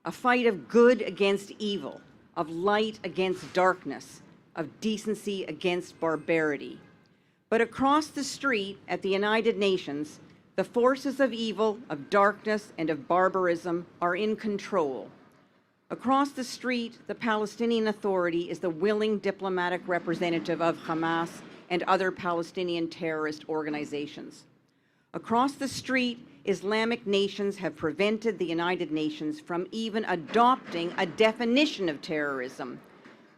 a fight of good against evil, of light against darkness, of decency against barbarity. But across the street at the United Nations, the forces of evil, of darkness, and of barbarism are in control. Across the street, the Palestinian Authority is the willing diplomatic representative of Hamas and other Palestinian terrorist organizations. Across the street, Islamic nations have prevented the United Nations from even adopting a definition of terrorism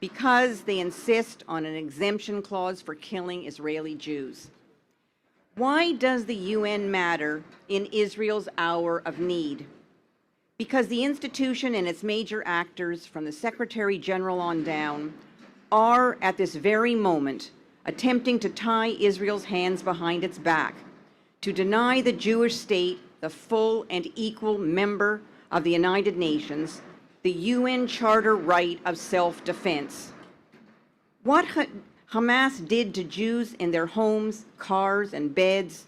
because they insist on an exemption clause for killing Israeli Jews. Why does the UN matter in Israel's hour of need? Because the institution and its major actors, from the Secretary General on down, are at this very moment attempting to tie Israel's hands behind its back, to deny the Jewish state the full and equal member of the United Nations, the UN Charter right of self-defense. What Hamas did to Jews in their homes, cars, and beds,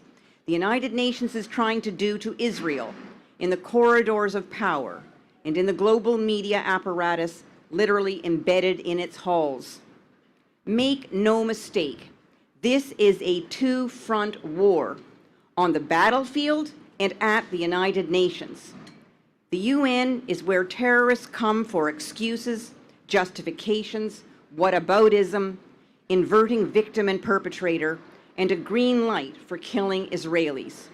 the United Nations is trying to do to Israel in the corridors of power and in the global media apparatus literally embedded in its halls. Make no mistake, this is a two-front war on the battlefield and at the United Nations. The UN is where terrorists come for excuses, justifications, whataboutism, inverting victim and perpetrator, and a green light for killing Israelis.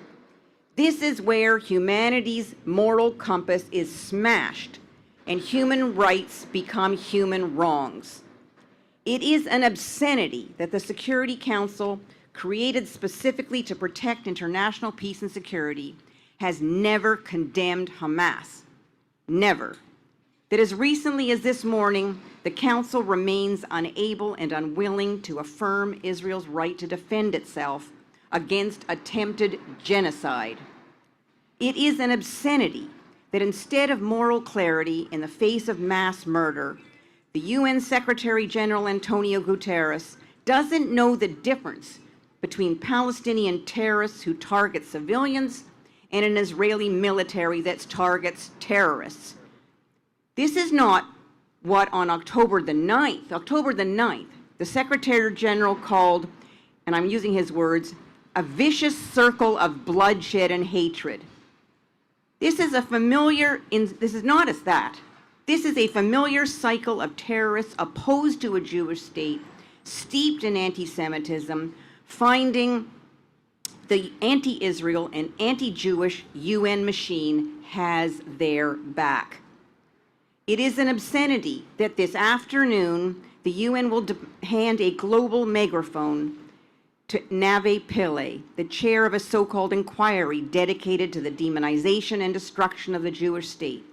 This is where humanity's moral compass is smashed and human rights become human wrongs. It is an obscenity that the Security Council, created specifically to protect international peace and security, has never condemned Hamas. Never. That as recently as this morning, the Council remains unable and unwilling to affirm Israel's right to defend itself against attempted genocide. It is an obscenity that instead of moral clarity in the face of mass murder, the UN Secretary General Antonio Guterres doesn't know the difference between Palestinian terrorists who target civilians and an Israeli military that targets terrorists. This is not what on October the 9th, the Secretary General called, and I'm using his words, a vicious circle of bloodshed and hatred. This is a familiar cycle of terrorists opposed to a Jewish state, steeped in anti-Semitism, finding the anti-Israel and anti-Jewish UN machine has their back. It is an obscenity that this afternoon the UN will hand a global megaphone to Nave Pillay, the chair of a so-called inquiry dedicated to the demonization and destruction of the Jewish state,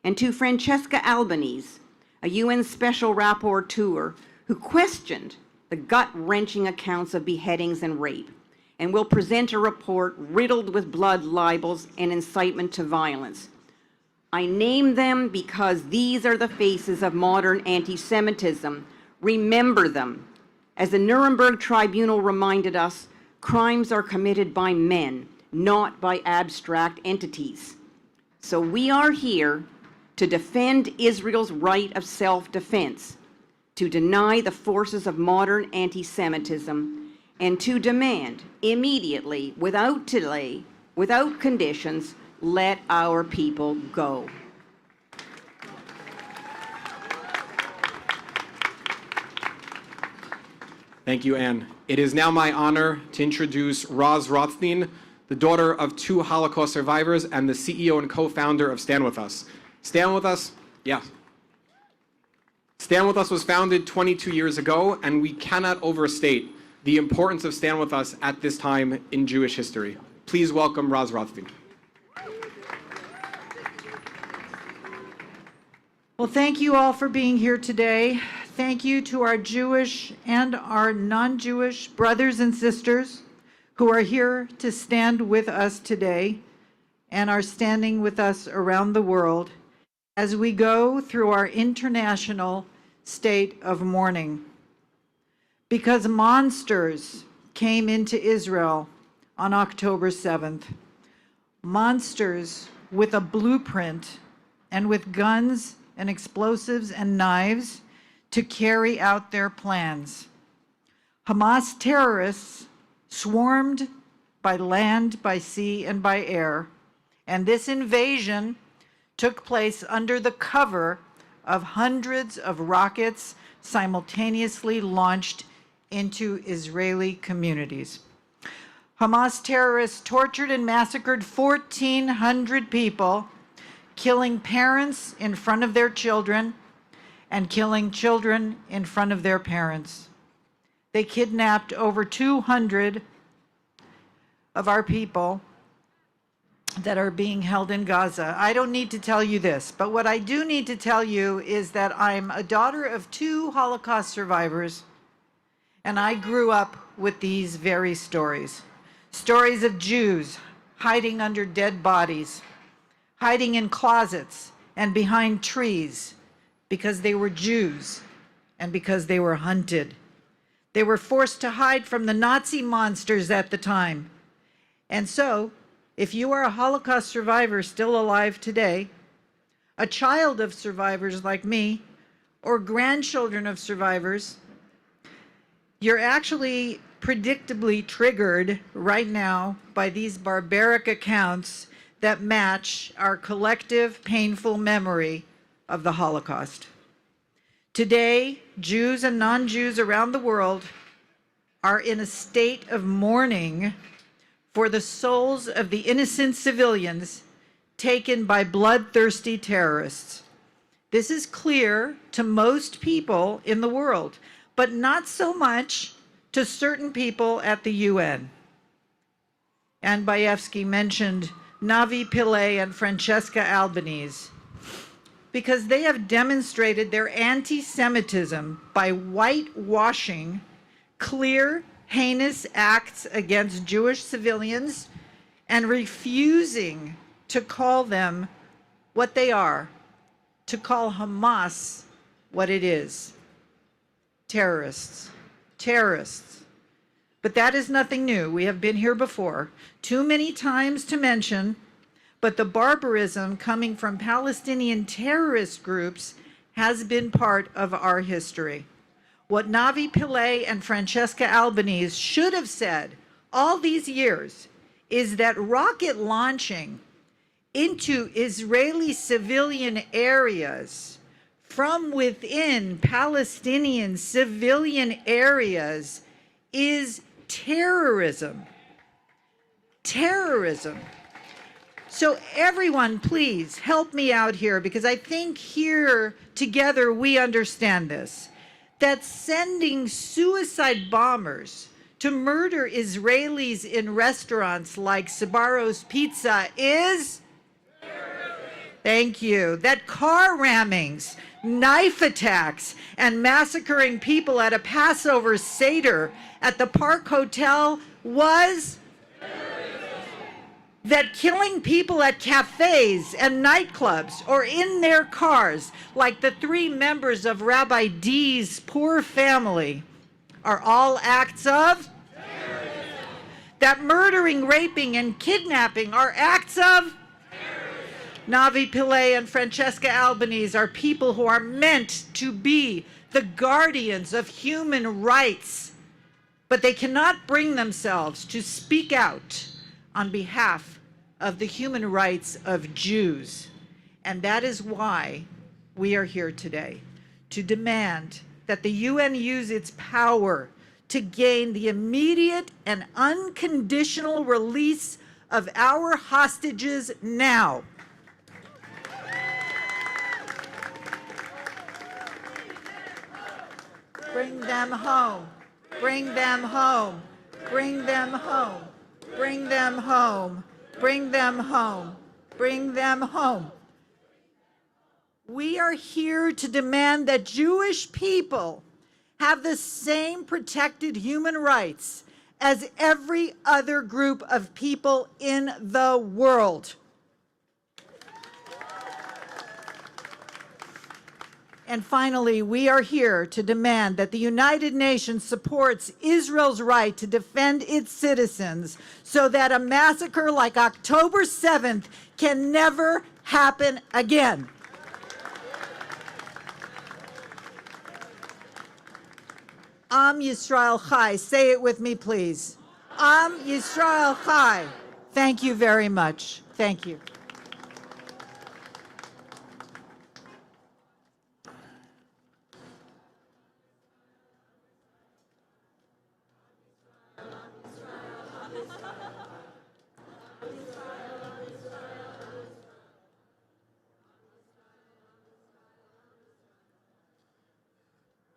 and to Francesca Albanese, a UN special rapporteur who questioned the gut-wrenching accounts of beheadings and rape, and will present a report riddled with blood libels and incitement to violence. I name them because these are the faces of modern anti-Semitism. Remember them. As the Nuremberg Tribunal reminded us, crimes are committed by men, not by abstract entities. So we are here to defend Israel's right of self-defense, to deny the forces of modern anti-Semitism, and to demand immediately, without delay, without conditions, let our people go. Thank you, Anne. It is now my honor to introduce Roz Rothstein, the daughter of 2 Holocaust survivors and the CEO and co-founder of Stand With Us. Stand With Us, yeah. Stand With Us was founded 22 years ago, and we cannot overstate the importance of Stand With Us at this time in Jewish history. Please welcome Roz Rothstein. Well, thank you all for being here today. Thank you to our Jewish and our non-Jewish brothers and sisters who are here to stand with us today and are standing with us around the world as we go through our international state of mourning. Because monsters came into Israel on October 7th. Monsters with a blueprint and with guns and explosives and knives to carry out their plans. Hamas terrorists swarmed by land, by sea, and by air, and this invasion took place under the cover of hundreds of rockets simultaneously launched into Israeli communities. Hamas terrorists tortured and massacred 1,400 people, killing parents in front of their children and killing children in front of their parents. They kidnapped over 200 of our people that are being held in Gaza. I don't need to tell you this, but what I do need to tell you is that I'm a daughter of 2 Holocaust survivors, and I grew up with these very stories. Stories of Jews hiding under dead bodies, hiding in closets and behind trees because they were Jews and because they were hunted. They were forced to hide from the Nazi monsters at the time. And so, if you are a Holocaust survivor still alive today, a child of survivors like me, or grandchildren of survivors, you're actually predictably triggered right now by these barbaric accounts that match our collective painful memory of the Holocaust. Today, Jews and non-Jews around the world are in a state of mourning for the souls of the innocent civilians taken by bloodthirsty terrorists. This is clear to most people in the world, but not so much to certain people at the UN. Anne Bayevsky mentioned Navi Pillay and Francesca Albanese because they have demonstrated their anti-Semitism by whitewashing clear, heinous acts against Jewish civilians and refusing to call them what they are, to call Hamas what it is. Terrorists. Terrorists. But that is nothing new. We have been here before, too many times to mention, but the barbarism coming from Palestinian terrorist groups has been part of our history. What Navi Pillay and Francesca Albanese should have said all these years is that rocket launching into Israeli civilian areas from within Palestinian civilian areas is terrorism. Terrorism. So everyone, please help me out here, because I think here together we understand this, that sending suicide bombers to murder Israelis in restaurants like Sbarro's Pizza is terrorism. Thank you. That car rammings, knife attacks, and massacring people at a Passover Seder at the Park Hotel was that killing people at cafes and nightclubs or in their cars, like the 3 members of Rabbi D's poor family, are all acts of terrorism. That murdering, raping, and kidnapping are acts of terrorism. Navi Pillay and Francesca Albanese are people who are meant to be the guardians of human rights, but they cannot bring themselves to speak out on behalf of the human rights of Jews. And that is why we are here today, to demand that the UN use its power to gain the immediate and unconditional release of our hostages now. Bring them home. Bring them home. Bring them home. Bring them home. Bring them home. Bring them home. We are here to demand that Jewish people have the same protected human rights as every other group of people in the world. And finally, we are here to demand that the United Nations supports Israel's right to defend its citizens so that a massacre like October 7th can never happen again. Am Yisrael Chai. Say it with me, please. Am Yisrael Chai. Thank you very much. Thank you.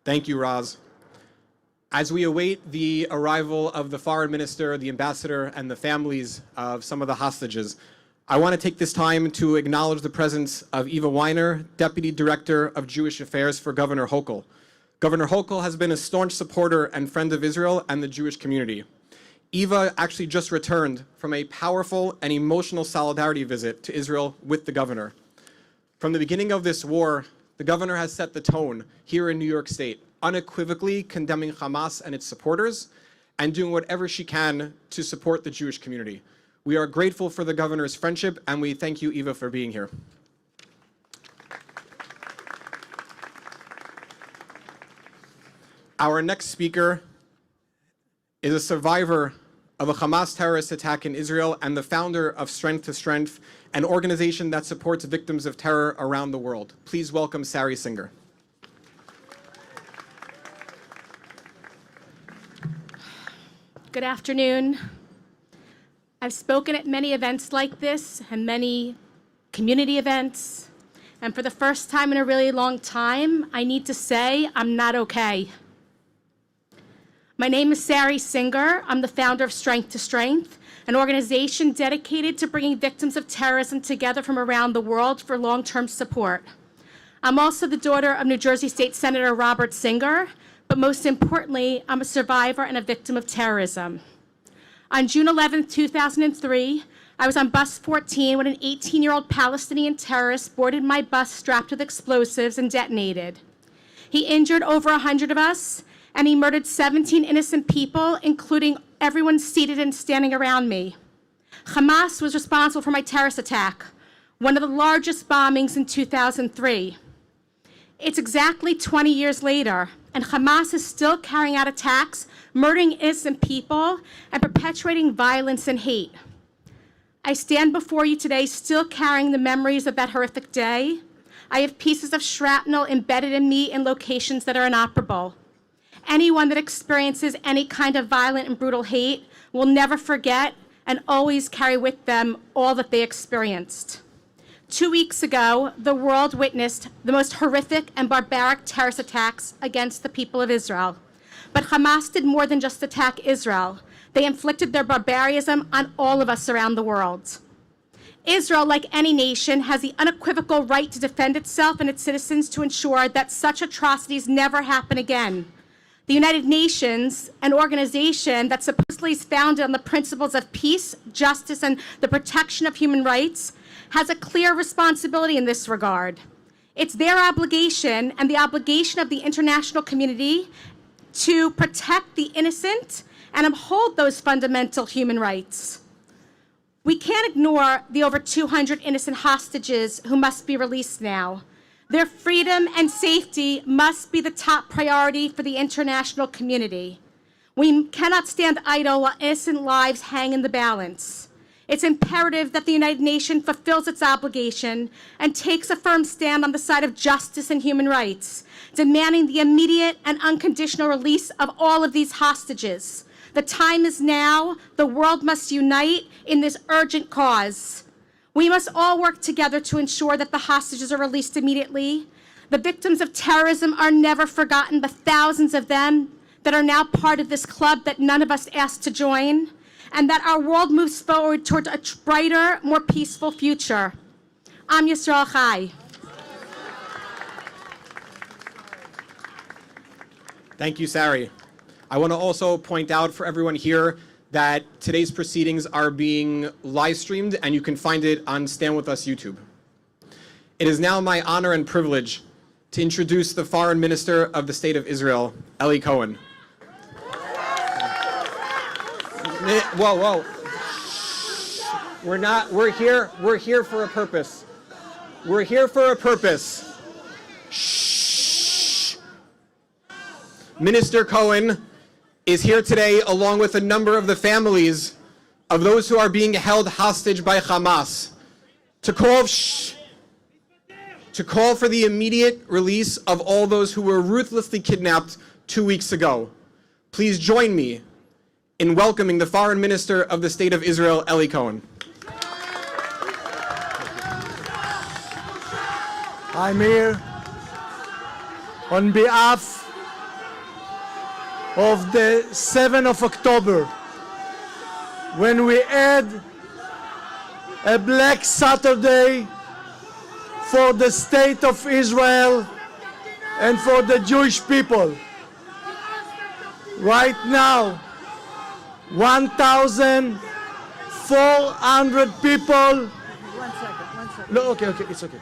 Thank you, Roz. As we await the arrival of the foreign minister, the ambassador, and the families of some of the hostages, I want to take this time to acknowledge the presence of Eva Weiner, Deputy Director of Jewish Affairs for Governor Hochul. Governor Hochul has been a staunch supporter and friend of Israel and the Jewish community. Eva actually just returned from a powerful and emotional solidarity visit to Israel with the governor. From the beginning of this war, the governor has set the tone here in New York State, unequivocally condemning Hamas and its supporters and doing whatever she can to support the Jewish community. We are grateful for the governor's friendship, and we thank you, Eva, for being here. Our next speaker is a survivor of a Hamas terrorist attack in Israel and the founder of Strength to Strength, an organization that supports victims of terror around the world. Please welcome Sari Singer. Good afternoon. I've spoken at many events like this and many community events, and for the first time in a really long time, I need to say I'm not okay. My name is Sari Singer. I'm the founder of Strength to Strength, an organization dedicated to bringing victims of terrorism together from around the world for long-term support. I'm also the daughter of New Jersey State Senator Robert Singer, but most importantly, I'm a survivor and a victim of terrorism. On June 11, 2003, I was on bus 14 when an 18-year-old Palestinian terrorist boarded my bus strapped with explosives and detonated. He injured over 100 of us, and he murdered 17 innocent people, including everyone seated and standing around me. Hamas was responsible for my terrorist attack, one of the largest bombings in 2003. It's exactly 20 years later, and Hamas is still carrying out attacks, murdering innocent people, and perpetuating violence and hate. I stand before you today still carrying the memories of that horrific day. I have pieces of shrapnel embedded in me in locations that are inoperable. Anyone that experiences any kind of violent and brutal hate will never forget and always carry with them all that they experienced. 2 weeks ago, the world witnessed the most horrific and barbaric terrorist attacks against the people of Israel. But Hamas did more than just attack Israel. They inflicted their barbarism on all of us around the world. Israel, like any nation, has the unequivocal right to defend itself and its citizens to ensure that such atrocities never happen again. The United Nations, an organization that supposedly is founded on the principles of peace, justice, and the protection of human rights, has a clear responsibility in this regard. It's their obligation and the obligation of the international community to protect the innocent and uphold those fundamental human rights. We can't ignore the over 200 innocent hostages who must be released now. Their freedom and safety must be the top priority for the international community. We cannot stand idle while innocent lives hang in the balance. It's imperative that the United Nations fulfills its obligation and takes a firm stand on the side of justice and human rights, demanding the immediate and unconditional release of all of these hostages. The time is now. The world must unite in this urgent cause. We must all work together to ensure that the hostages are released immediately. The victims of terrorism are never forgotten, the thousands of them that are now part of this club that none of us asked to join, and that our world moves forward toward a brighter, more peaceful future. Am Yisrael Chai. Thank you, Sari. I want to also point out for everyone here that today's proceedings are being live streamed and you can find it on Stand With Us YouTube. It is now my honor and privilege to introduce the Foreign Minister of the State of Israel, Eli Cohen. Whoa. We're here for a purpose. We're here for a purpose. Shh. Minister Cohen is here today along with a number of the families of those who are being held hostage by Hamas to call for the immediate release of all those who were ruthlessly kidnapped 2 weeks ago. Please join me in welcoming the Foreign Minister of the State of Israel, Eli Cohen. I'm here on behalf of the 7th of October, when we had a Black Saturday for the State of Israel and for the Jewish people. Right now, 1,400 people. No, okay, it's okay.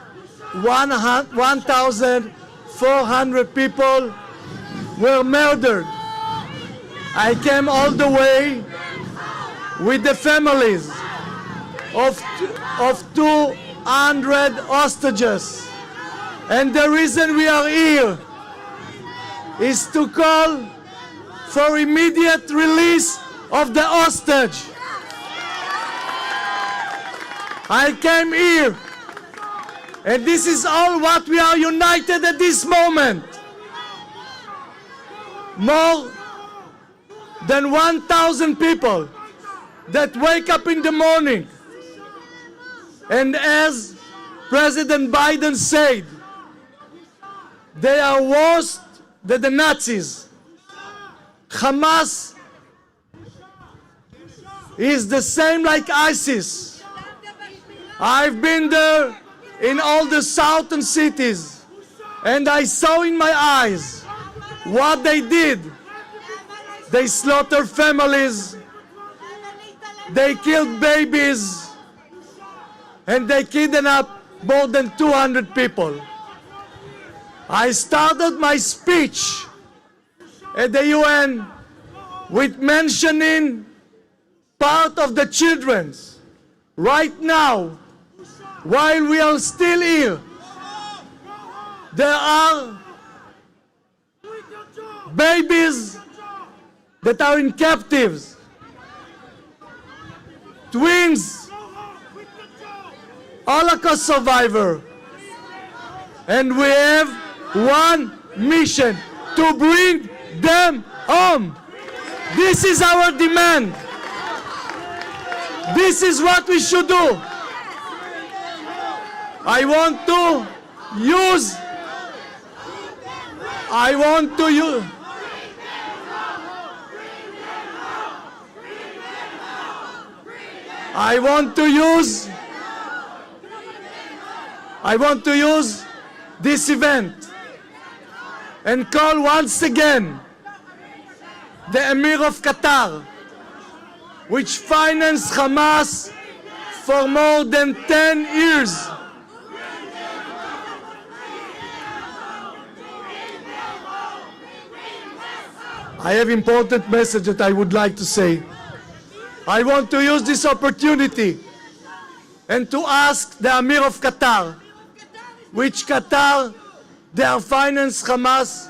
1,400 people were murdered. I came all the way with the families of 200 hostages. And the reason we are here is to call for immediate release of the hostage. I came here, and this is all what we are united at this moment. More than 1,000 people that wake up in the morning, and as President Biden said, they are worse than the Nazis. Hamas is the same like ISIS. I've been there in all the southern cities, and I saw in my eyes what they did. They slaughtered families, they killed babies, and they kidnapped more than 200 people. I started my speech at the UN with mentioning part of the children's. Right now, while we are still here, there are babies that are in captives, twins, Holocaust survivor, and we have one mission: to bring them home. This is our demand. This is what we should do. I want to use this event and call once again the Emir of Qatar, which financed Hamas for more than 10 years. I have important message that I would like to say. I want to use this opportunity and to ask the Emir of Qatar, which Qatar, they are finance Hamas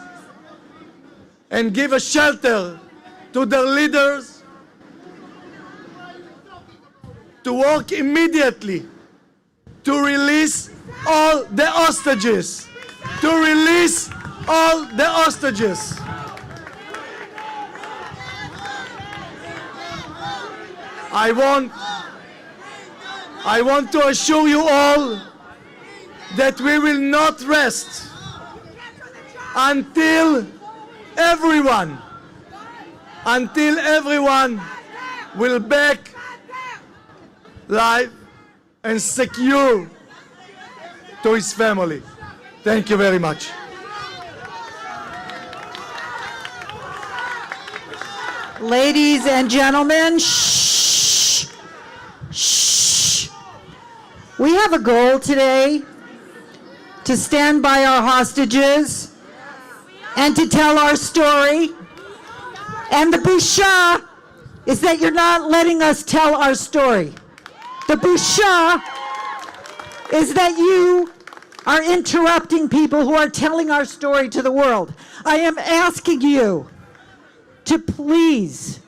and give a shelter to their leaders, to work immediately to release all the hostages. To release all the hostages. I want to assure you all that we will not rest until everyone will back life and secure to his family. Thank you very much. Ladies and gentlemen, shh, shh. We have a goal today to stand by our hostages and to tell our story. And the busha is that you're not letting us tell our story. The busha is that you are interrupting people who are telling our story to the world. I am asking you to please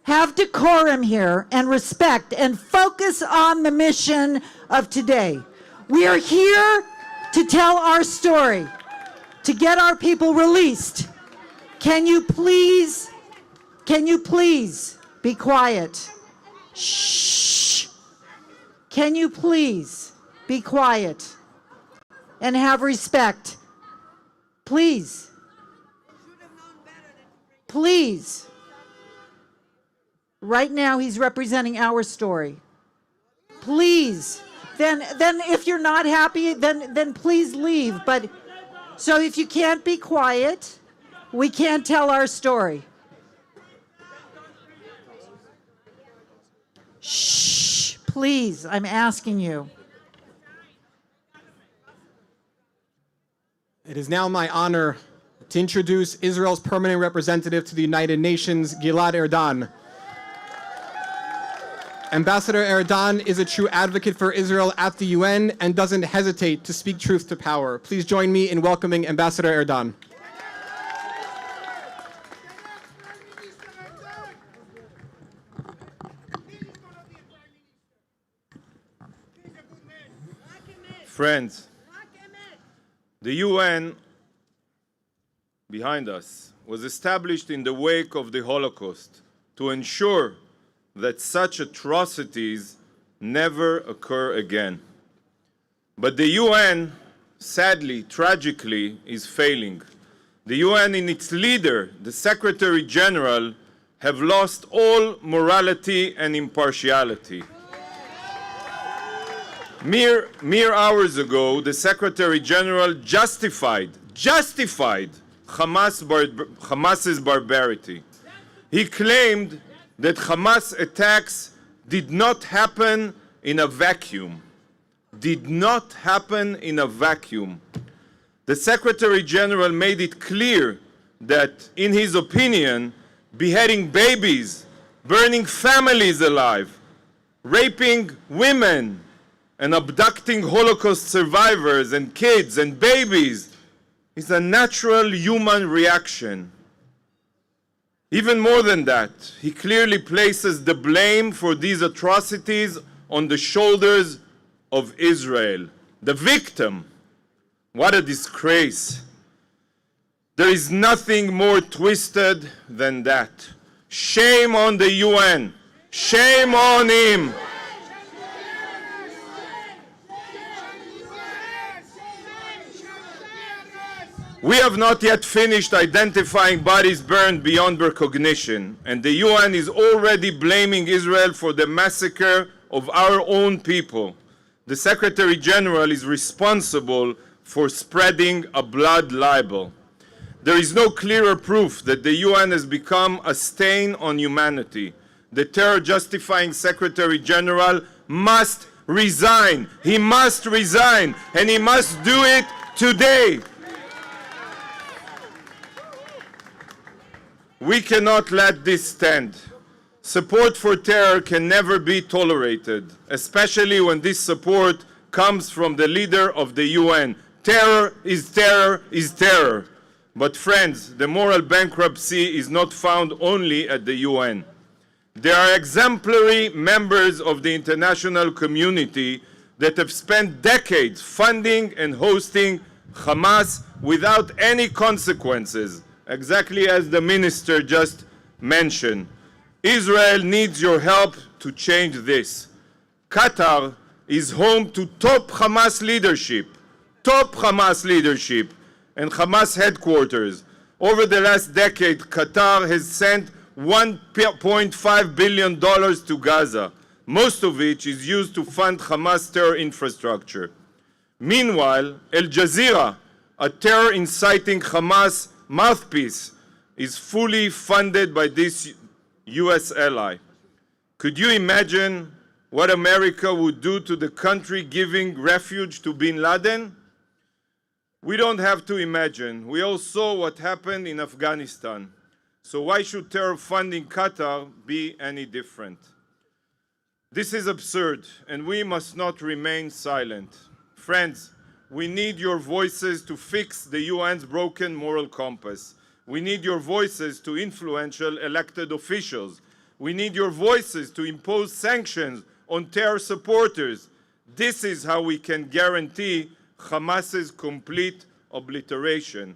have decorum here and respect and focus on the mission of today. We are here to tell our story, to get our people released. Can you please be quiet? Shh. Can you please be quiet and have respect? Please. Please. Right now he's representing our story. Please. Then if you're not happy, then please leave. But so if you can't be quiet, we can't tell our story. Shh, please, I'm asking you. It is now my honor to introduce Israel's permanent representative to the United Nations, Gilad Erdan. Ambassador Erdan is a true advocate for Israel at the UN and doesn't hesitate to speak truth to power. Please join me in welcoming Ambassador Erdan. Friends, the UN, behind us, was established in the wake of the Holocaust to ensure that such atrocities never occur again. But the UN, sadly, tragically, is failing. The UN and its leader, the Secretary General, have lost all morality and impartiality. Mere hours ago, the Secretary General justified Hamas's barbarity. He claimed that Hamas attacks did not happen in a vacuum. Did not happen in a vacuum. The Secretary General made it clear that, in his opinion, beheading babies, burning families alive, raping women, and abducting Holocaust survivors and kids and babies is a natural human reaction. Even more than that, he clearly places the blame for these atrocities on the shoulders of Israel, the victim. What a disgrace. There is nothing more twisted than that. Shame on the UN. Shame on him. We have not yet finished identifying bodies burned beyond recognition, and the UN is already blaming Israel for the massacre of our own people. The Secretary General is responsible for spreading a blood libel. There is no clearer proof that the UN has become a stain on humanity. The terror-justifying Secretary General must resign. He must resign, and he must do it today. We cannot let this stand. Support for terror can never be tolerated, especially when this support comes from the leader of the UN. Terror is terror is terror. But friends, the moral bankruptcy is not found only at the UN. There are exemplary members of the international community that have spent decades funding and hosting Hamas without any consequences, exactly as the minister just mentioned. Israel needs your help to change this. Qatar is home to top Hamas leadership, and Hamas headquarters. Over the last decade, Qatar has sent $1.5 billion to Gaza, most of which is used to fund Hamas terror infrastructure. Meanwhile, Al Jazeera, a terror-inciting Hamas mouthpiece, is fully funded by this U.S. ally. Could you imagine what America would do to the country giving refuge to bin Laden? We don't have to imagine. We all saw what happened in Afghanistan. So why should terror funding Qatar be any different? This is absurd, and we must not remain silent. Friends, We need your voices to fix the UN's broken moral compass. We need your voices to influential elected officials. We need your voices to impose sanctions on terror supporters. This is how we can guarantee Hamas's complete obliteration.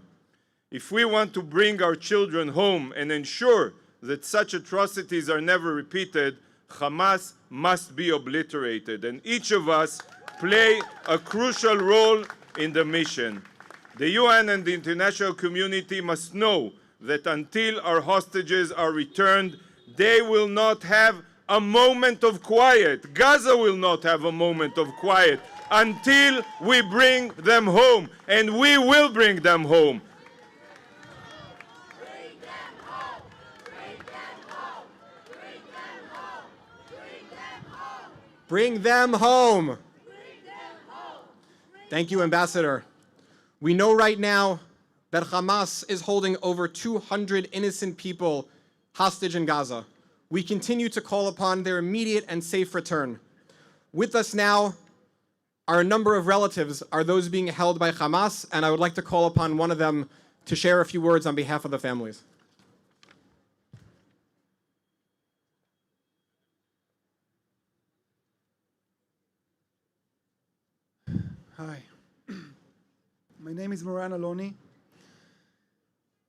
If we want to bring our children home and ensure that such atrocities are never repeated, Hamas must be obliterated, and each of us play a crucial role in the mission. The UN and the international community must know that until our hostages are returned, they will not have a moment of quiet. Gaza will not have a moment of quiet until we bring them home, and we will bring them home. Bring them home. Thank you, Ambassador. We know right now that Hamas is holding over 200 innocent people hostage in Gaza. We continue to call upon their immediate and safe return. With us now are a number of relatives, are those being held by Hamas, and I would like to call upon one of them to share a few words on behalf of the families. Hi, my name is Moran Aloni.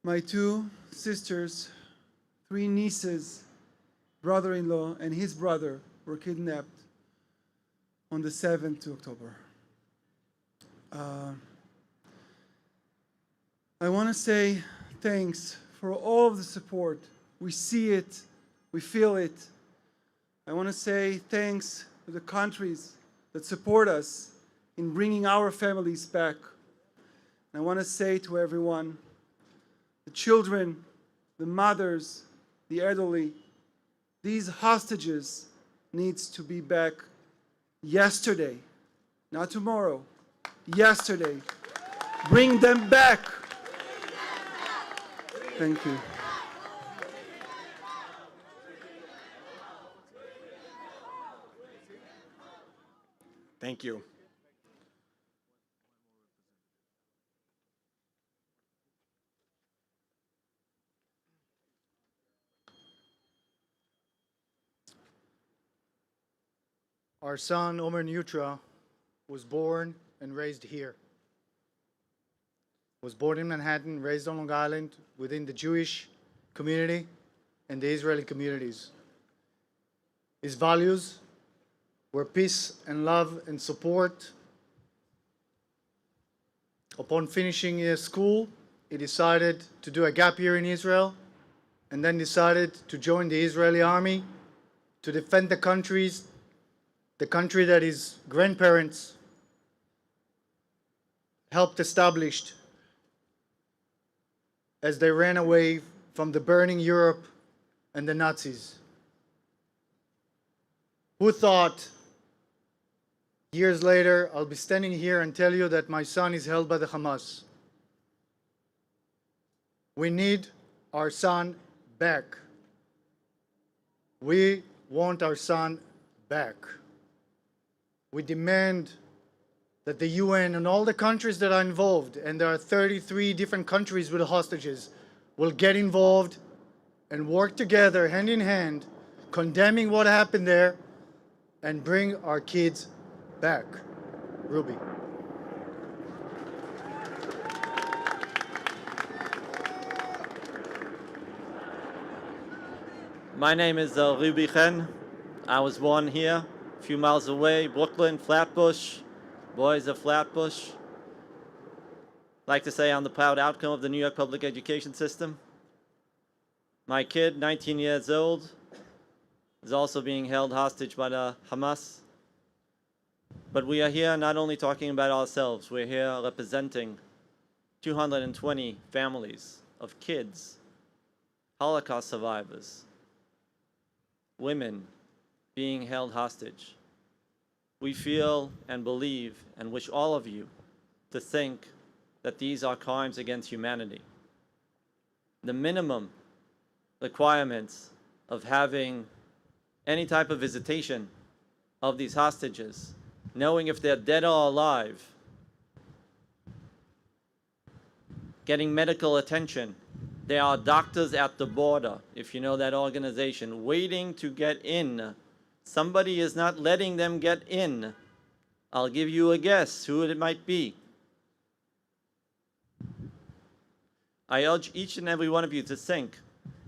My two sisters, 3 nieces, brother-in-law, and his brother were kidnapped on the 7th of October. I want to say thanks for all of the support. We see it, we feel it. I want to say thanks to the countries that support us in bringing our families back. And I want to say to everyone, the children, the mothers, the elderly, these hostages needs to be back yesterday, not tomorrow, yesterday. Bring them back. Thank you. Thank you. Our son, Omer Neutra, was born and raised here. Was born in Manhattan, raised on Long Island within the Jewish community and the Israeli communities. His values were peace and love and support. Upon finishing school, he decided to do a gap year in Israel and then decided to join the Israeli army to defend the country that his grandparents helped establish as they ran away from the burning Europe and the Nazis. Who thought years later I'll be standing here and tell you that my son is held by the Hamas? We need our son back. We want our son back. We demand that the UN and all the countries that are involved, and there are 33 different countries with hostages, will get involved and work together hand in hand, condemning what happened there, and bring our kids back. Ruby. My name is Ruby Chen. I was born here, a few miles away, Brooklyn, Flatbush, boys of Flatbush. I'd like to say I'm the proud outcome of the New York public education system. My kid, 19 years old, is also being held hostage by the Hamas. But we are here not only talking about ourselves, we're here representing 220 families of kids, Holocaust survivors, women being held hostage. We feel and believe and wish all of you to think that these are crimes against humanity. The minimum requirements of having any type of visitation of these hostages, knowing if they're dead or alive, getting medical attention. There are doctors at the border, if you know that organization, waiting to get in. Somebody is not letting them get in. I'll give you a guess who it might be. I urge each and every one of you to think,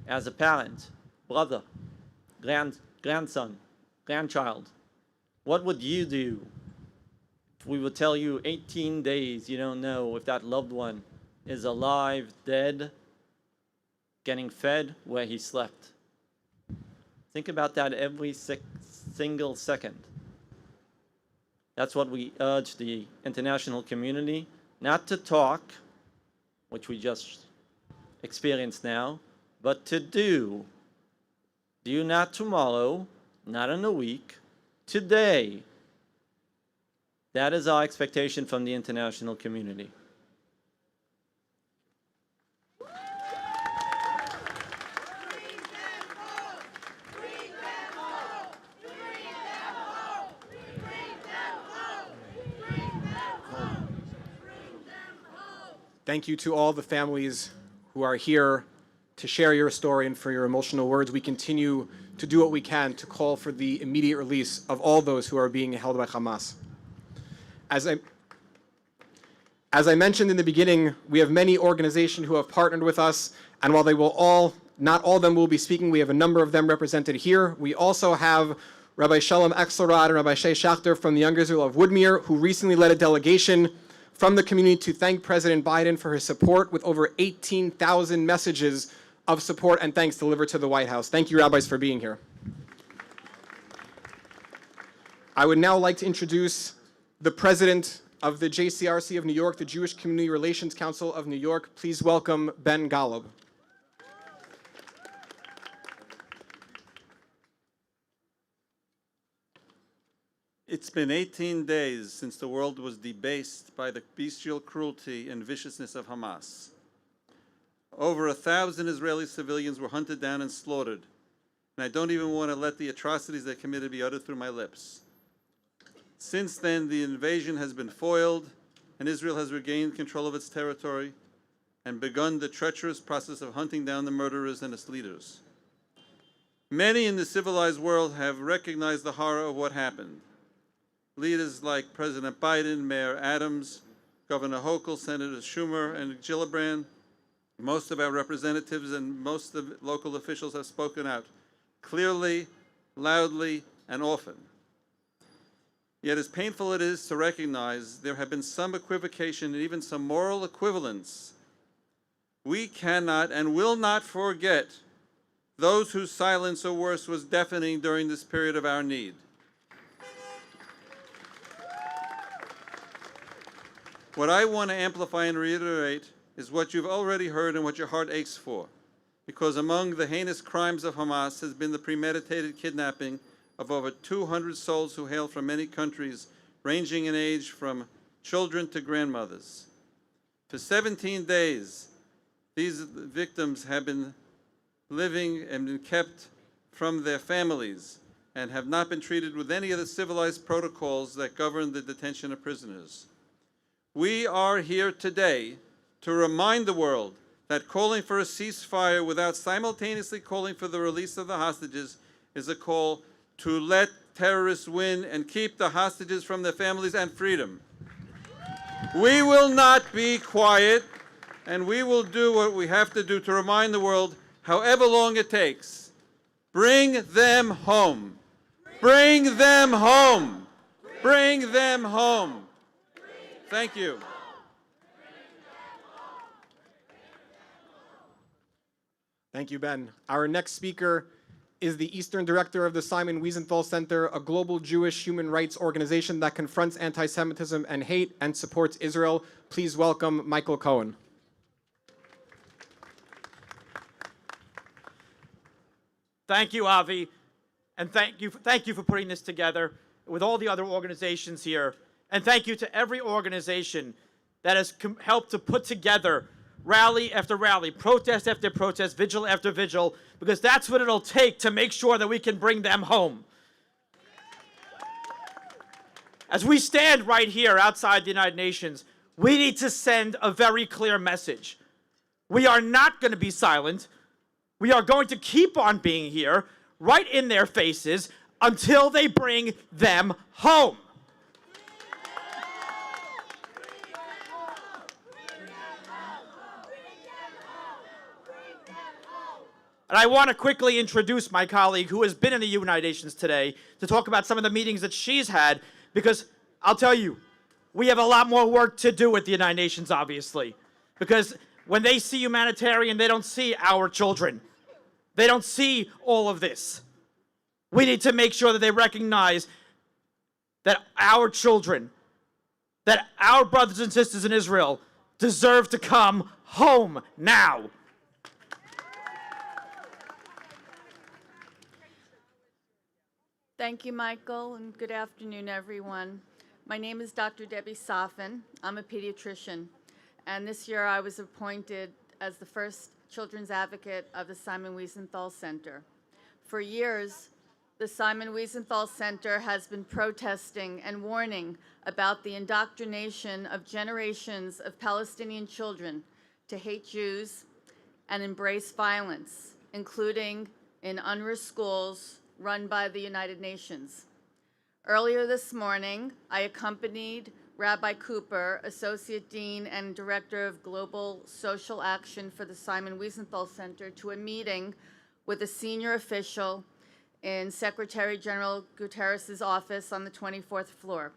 as a parent, brother, grandson, grandchild, what would you do if we would tell you 18 days you don't know if that loved one is alive, dead, getting fed where he slept? Think about that every single second. That's what we urge the international community not to talk, which we just experienced now, but to do. Do not tomorrow, not in a week, today. That is our expectation from the international community. Thank you to all the families who are here to share your story and for your emotional words. We continue to do what we can to call for the immediate release of all those who are being held by Hamas. As I mentioned in the beginning, we have many organizations who have partnered with us, and while they will not all of them will be speaking, we have a number of them represented here. We also have Rabbi Shalom Axelrod and Rabbi Shea Schachter from the Young Israel of Woodmere, who recently led a delegation from the community to thank President Biden for his support with over 18,000 messages of support and thanks delivered to the White House. Thank you, rabbis, for being here. I would now like to introduce the president of the JCRC of New York, the Jewish Community Relations Council of New York. Please welcome Ben Golub. It's been 18 days since the world was debased by the bestial cruelty and viciousness of Hamas. Over 1,000 Israeli civilians were hunted down and slaughtered, and I don't even want to let the atrocities they committed be uttered through my lips. Since then, the invasion has been foiled, and Israel has regained control of its territory and begun the treacherous process of hunting down the murderers and its leaders. Many in the civilized world have recognized the horror of what happened. Leaders like President Biden, Mayor Adams, Governor Hochul, Senator Schumer, and Gillibrand, most of our representatives and most of the local officials have spoken out clearly, loudly, and often. Yet as painful it is to recognize there have been some equivocation and even some moral equivalence, we cannot and will not forget those whose silence or worse was deafening during this period of our need. What I want to amplify and reiterate is what you've already heard and what your heart aches for, because among the heinous crimes of Hamas has been the premeditated kidnapping of over 200 souls who hail from many countries, ranging in age from children to grandmothers. For 17 days, these victims have been living and been kept from their families and have not been treated with any of the civilized protocols that govern the detention of prisoners. We are here today to remind the world that calling for a ceasefire without simultaneously calling for the release of the hostages is a call to let terrorists win and keep the hostages from their families and freedom. We will not be quiet, and we will do what we have to do to remind the world, however long it takes. Bring them home. Bring them home. Bring them home. Thank you. Thank you, Ben. Our next speaker is the Eastern Director of the Simon Wiesenthal Center, a global Jewish human rights organization that confronts anti-Semitism and hate and supports Israel. Please welcome Michael Cohen. Thank you, Avi, and thank you for putting this together with all the other organizations here. And thank you to every organization that has helped to put together rally after rally, protest after protest, vigil after vigil, because that's what it'll take to make sure that we can bring them home. As we stand right here outside the United Nations, we need to send a very clear message. We are not going to be silent. We are going to keep on being here, right in their faces, until they bring them home. And I want to quickly introduce my colleague who has been in the United Nations today to talk about some of the meetings that she's had, because I'll tell you, we have a lot more work to do with the United Nations, obviously. Because when they see humanitarian, they don't see our children. They don't see all of this. We need to make sure that they recognize that our children, that our brothers and sisters in Israel deserve to come home now. Thank you, Michael, and good afternoon, everyone. My name is Dr. Debbie Soffin. I'm a pediatrician, and this year I was appointed as the first children's advocate of the Simon Wiesenthal Center. For years, the Simon Wiesenthal Center has been protesting and warning about the indoctrination of generations of Palestinian children to hate Jews and embrace violence, including in UNRWA schools run by the United Nations. Earlier this morning, I accompanied Rabbi Cooper, Associate Dean and Director of Global Social Action for the Simon Wiesenthal Center, to a meeting with a senior official in Secretary General Guterres' office on the 24th floor.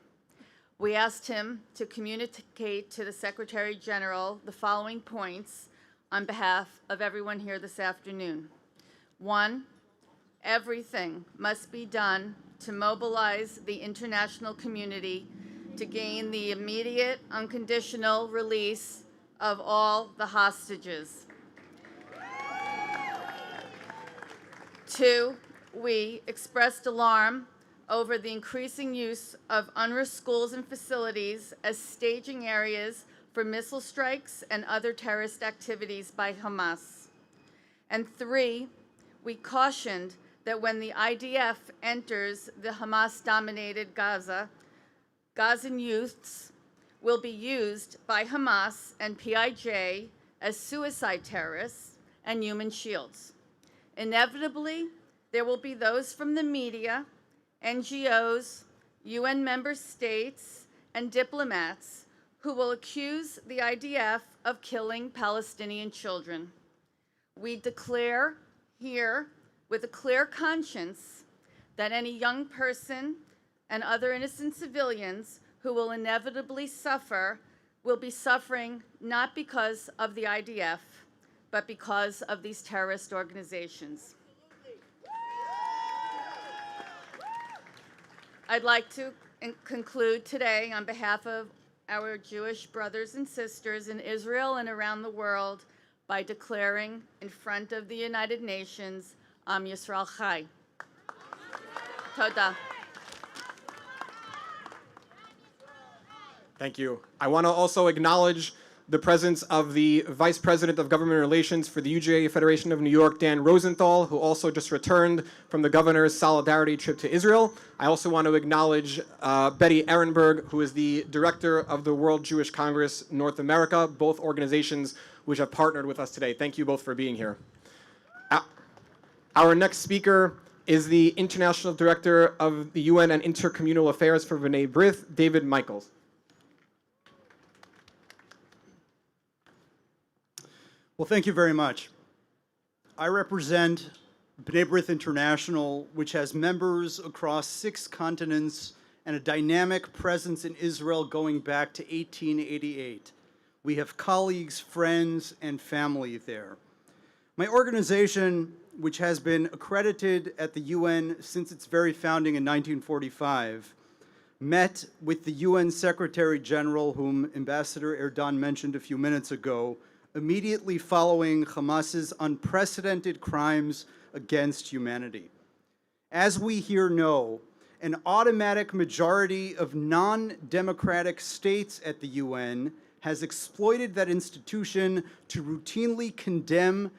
We asked him to communicate to the Secretary General the following points on behalf of everyone here this afternoon. 1, everything must be done to mobilize the international community to gain the immediate, unconditional release of all the hostages. 2, we expressed alarm over the increasing use of UNRWA schools and facilities as staging areas for missile strikes and other terrorist activities by Hamas. And 3, we cautioned that when the IDF enters the Hamas-dominated Gaza, Gazan youths will be used by Hamas and PIJ as suicide terrorists and human shields. Inevitably, there will be those from the media, NGOs, UN member states, and diplomats who will accuse the IDF of killing Palestinian children. We declare here with a clear conscience that any young person and other innocent civilians who will inevitably suffer will be suffering not because of the IDF, but because of these terrorist organizations. I'd like to conclude today on behalf of our Jewish brothers and sisters in Israel and around the world by declaring in front of the United Nations, Am Yisrael Chai. Toda. Thank you. I want to also acknowledge the presence of the Vice President of Government Relations for the UJA Federation of New York, Dan Rosenthal, who also just returned from the governor's solidarity trip to Israel. I also want to acknowledge Betty Ehrenberg, who is the Director of the World Jewish Congress North America, both organizations which have partnered with us today. Thank you both for being here. Our next speaker is the International Director of the UN and Intercommunal Affairs for B'nai B'rith, David Michaels. Well, thank you very much. I represent B'nai B'rith International, which has members across 6 continents and a dynamic presence in Israel going back to 1888. We have colleagues, friends, and family there. My organization, which has been accredited at the UN since its very founding in 1945, met with the UN Secretary General, whom Ambassador Erdan mentioned a few minutes ago, immediately following Hamas's unprecedented crimes against humanity. As we here know, an automatic majority of non-democratic states at the UN has exploited that institution to routinely condemn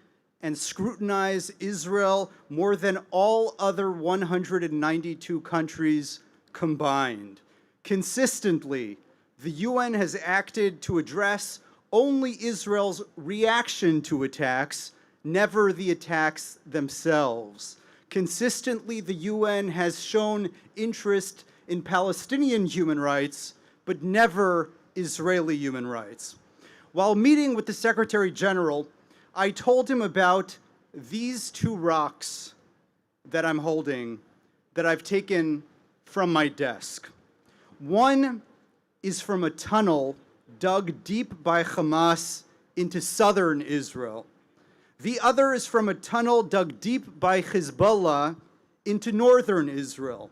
and scrutinize Israel more than all other 192 countries combined. Consistently, the UN has acted to address only Israel's reaction to attacks, never the attacks themselves. Consistently, the UN has shown interest in Palestinian human rights, but never Israeli human rights. While meeting with the Secretary General, I told him about these two rocks that I'm holding that I've taken from my desk. One is from a tunnel dug deep by Hamas into southern Israel. The other is from a tunnel dug deep by Hezbollah into northern Israel.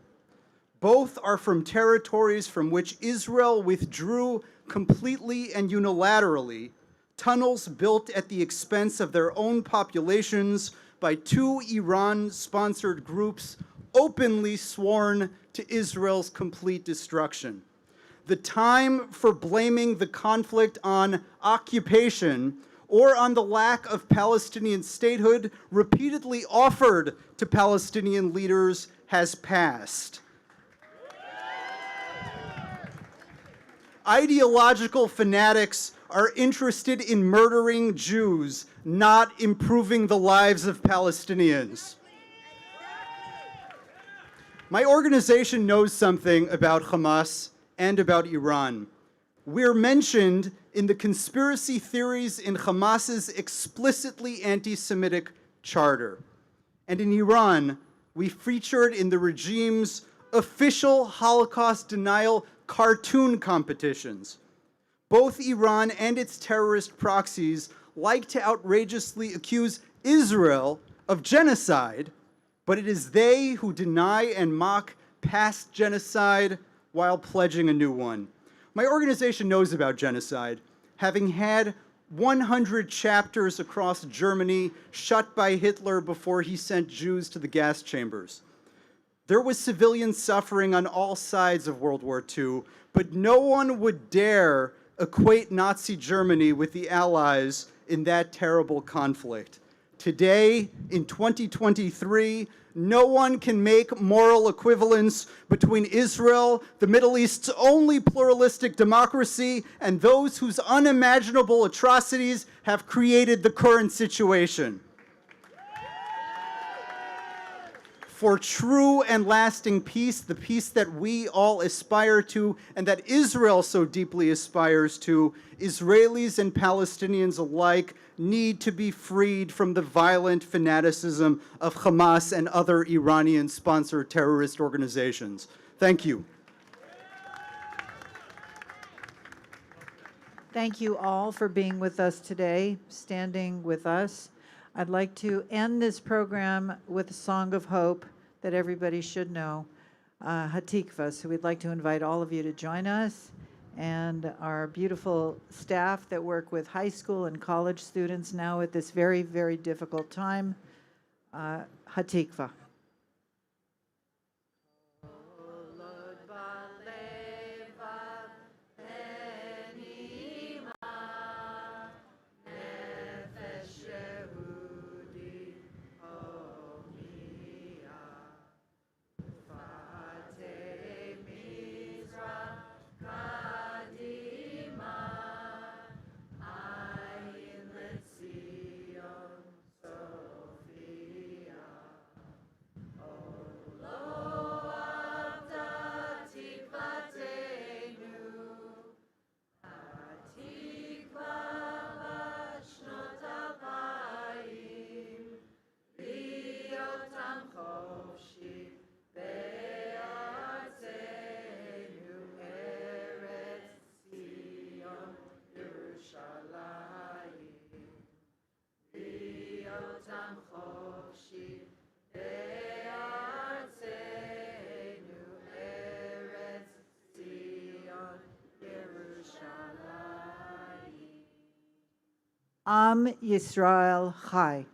Both are from territories from which Israel withdrew completely and unilaterally, tunnels built at the expense of their own populations by two Iran-sponsored groups openly sworn to Israel's complete destruction. The time for blaming the conflict on occupation or on the lack of Palestinian statehood repeatedly offered to Palestinian leaders has passed. Ideological fanatics are interested in murdering Jews, not improving the lives of Palestinians. My organization knows something about Hamas and about Iran. We're mentioned in the conspiracy theories in Hamas's explicitly anti-Semitic charter. And in Iran, we featured in the regime's official Holocaust denial cartoon competitions. Both Iran and its terrorist proxies like to outrageously accuse Israel of genocide, but it is they who deny and mock past genocide while pledging a new one. My organization knows about genocide, having had 100 chapters across Germany shut by Hitler before he sent Jews to the gas chambers. There was civilian suffering on all sides of World War II, but no one would dare equate Nazi Germany with the Allies in that terrible conflict. Today, in 2023, no one can make moral equivalence between Israel, the Middle East's only pluralistic democracy, and those whose unimaginable atrocities have created the current situation. For true and lasting peace, the peace that we all aspire to and that Israel so deeply aspires to, Israelis and Palestinians alike need to be freed from the violent fanaticism of Hamas and other Iranian-sponsored terrorist organizations. Thank you. Thank you all for being with us today, standing with us. I'd like to end this program with a song of hope that everybody should know, Hatikva. So we'd like to invite all of you to join us and our beautiful staff that work with high school and college students now at this very, very difficult time. Hatikva. Am Yisrael Chai.